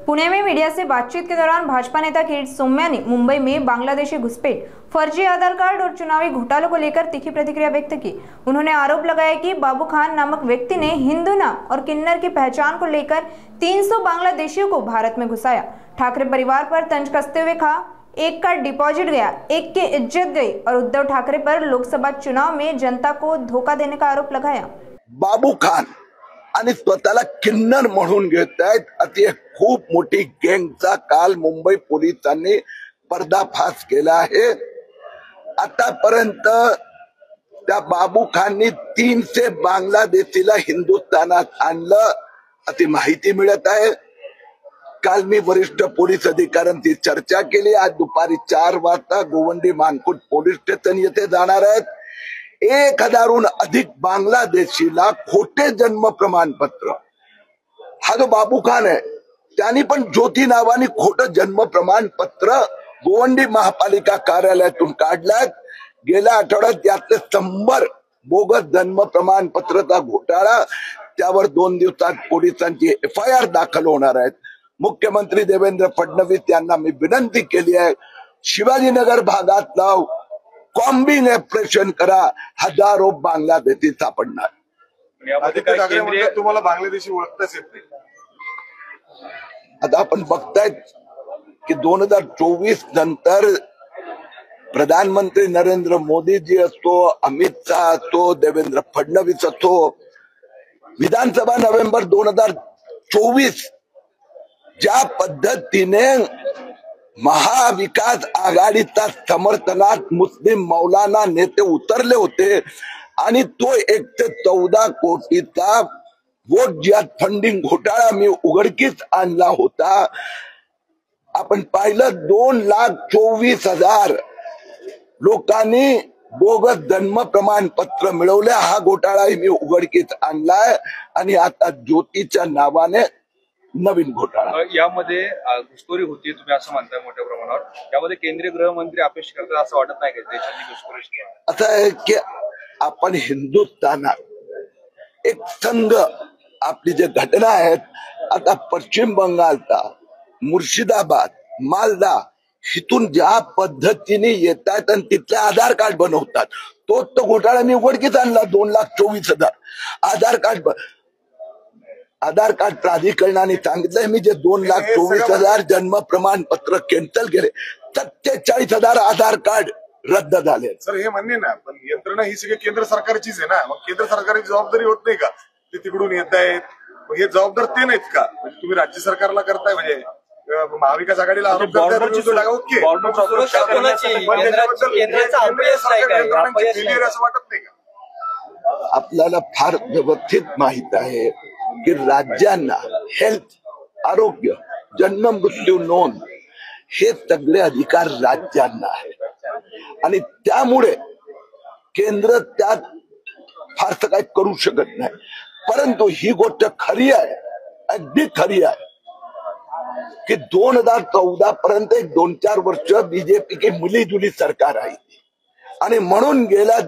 पुणे में मीडिया से बातचीत के दौरान भाजपा नेता किरीट सोमैया ने मुंबई में बांग्लादेशी घुसपैठ, फर्जी आधार कार्ड और चुनावी घोटालों को लेकर तीखी प्रतिक्रिया व्यक्त की। उन्होंने आरोप लगाया कि बाबू खान नामक व्यक्ति ने हिंदू नाम और किन्नर की पहचान को लेकर 300 बांग्लादेशियों को भारत में घुसाया। ठाकरे परिवार पर तंज कसते हुए कहा, एक का डिपॉजिट गया, एक की इज्जत गई और उद्धव ठाकरे पर लोकसभा चुनाव में जनता को धोखा देने का आरोप लगाया। बाबू खान आणि स्वतःला किन्नर म्हणून घेत आहेत अति खूप मोठी गँगचा काल मुंबई पोलिसांनी पर्दाफाश केला आहे। आतापर्यंत त्या बाबू खाननी 300 बांगलादेशीला हिंदुस्थानात आणलं अशी माहिती मिळत आहे। काल मी वरिष्ठ पोलीस अधिकाऱ्यांची चर्चा केली। आज दुपारी 4 वाजता गोवंडी मानकुट पोलीस स्टेशन येथे जाणार आहेत। 1000हून अधिक बांगलादेशीला खोटे जन्म प्रमाणपत्र, हा जो बाबू खान आहे त्यांनी पण ज्योती नावाने खोटं जन्म प्रमाणपत्र गोवंडी महापालिका कार्यालयातून काढलाय। गेल्या आठवड्यात यातले 100 बोगस जन्म प्रमाणपत्रचा घोटाळा, त्यावर 2 दिवसात पोलिसांची FIR दाखल होणार आहेत। मुख्यमंत्री देवेंद्र फडणवीस यांना मी विनंती केली आहे, शिवाजीनगर भागातला कॉम्बिंग ऑपरेशन करा, हजारो बांगलादेशी सापडणार। तुम्हाला बांगलादेशी ओळखताच येत नाही। आता आपण बघतायत की 2024 नंतर प्रधानमंत्री नरेंद्र मोदीजी असतो, अमित शहा असतो, देवेंद्र फडणवीस असतो, विधानसभा नोव्हेंबर 2024 ज्या पद्धतीने महाविकास आघाडीच्या समर्थनात मुस्लिम मौलाना नेते उतरले होते आणि तो 114 कोटीचा वोट ज्या फंडिंग घोटाळा मी उघडकीस आणला होता। आपण पाहिलं 2,24,000 लोकांनी बोगस जन्म प्रमाणपत्र मिळवले। हा घोटाळा मी उघडकीस आणलाय आणि आता ज्योतीच्या नावाने नवीन घोटाळा। यामध्ये घुसखोरी होती तुम्ही असं म्हणताय मोठ्या प्रमाणावर, यामध्ये केंद्रीय गृहमंत्री अपेक्षा करतात असं वाटत नाही का देशाची घुसखोरी? असं आहे की आपण हिंदुस्थानात एक संघ आपली जे घटना आहेत, आता पश्चिम बंगालचा मुर्शिदाबाद, मालदा इथून ज्या पद्धतीने येतात आणि तिथले आधार कार्ड बनवतात, तो घोटाळा मी उघडकीस आणला। 2,24,000 आधार कार्ड प्राधिकरणाने सांगितलंय मी जे 2,24,000 जन्म प्रमाणपत्र कॅन्सल केले, 47,000 आधार कार्ड रद्द झाले। सर हे मान्य ना, पण यंत्रणा ही सगळी केंद्र सरकारचीच आहे ना, मग केंद्र सरकारची जबाबदारी होत नाही का? ते तिकडून येत आहेत, हे जबाबदार ते नाहीत का? म्हणजे तुम्ही राज्य सरकारला करताय, म्हणजे महाविकास आघाडीला आरोप असं वाटत नाही का? आपल्याला फार व्यवस्थित माहित आहे की राज्यांना हेल्थ, आरोग्य, जन्म मृत्यू नोंद हे सगळे अधिकार राज्यांना आहेत आणि त्यामुळे केंद्र त्यात फारसं काही करू शकत नाही। परंतु ही गोष्ट खरी आहे, अगदी खरी आहे की 2014 पर्यंत 2-4 वर्ष बीजेपी की मिलीजुली सरकार आहे आणि म्हणून गेल्या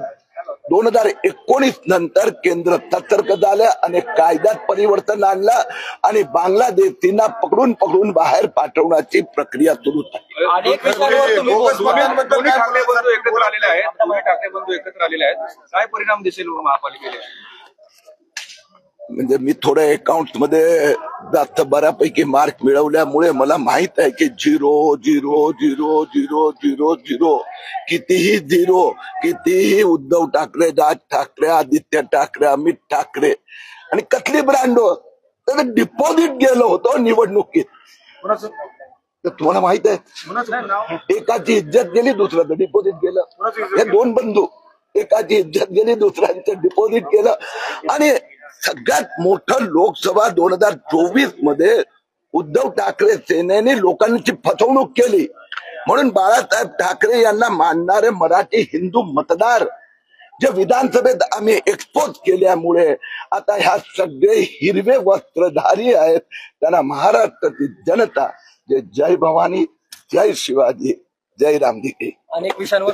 2019 नंतर केंद्र सतर्क झाले आणि कायद्यात परिवर्तन आणलं आणि बांगलादेशींना पकडून बाहेर पाठवण्याची प्रक्रिया सुरू झाली। अनेक विषयांवर तुम्ही ठाकरे बंधू एकत्र आलेले आहेत, काय परिणाम दिसेल महापालिकेला? म्हणजे मी थोडं अकाउंट मध्ये जास्त बऱ्यापैकी मार्क मिळवल्यामुळे मला माहित आहे की 0 0 0 0 0 0 कितीही 0, कितीही उद्धव ठाकरे, राज ठाकरे, आदित्य ठाकरे, अमित ठाकरे आणि कसली ब्रँड त्याचं डिपॉझिट गेलं होतं निवडणुकीत। तर तुम्हाला माहित आहे, एकाची इज्जत गेली, दुसऱ्याचं डिपॉझिट गेलं। हे 2 बंधू, एकाची इज्जत गेली, दुसऱ्यांचं डिपॉझिट गेलं आणि सगळ्यात मोठं लोकसभा 2024 मध्ये उद्धव ठाकरे सेनेने लोकांची फसवणूक केली म्हणून बाळासाहेब ठाकरे यांना मानणारे मराठी हिंदू मतदार जे विधानसभेत आम्ही एक्सपोज केल्यामुळे आता ह्या सगळे हिरवे वस्त्रधारी आहेत, त्यांना महाराष्ट्राची जनता जय भवानी, जय शिवाजी, जय रामदिके अनेक विषयांवर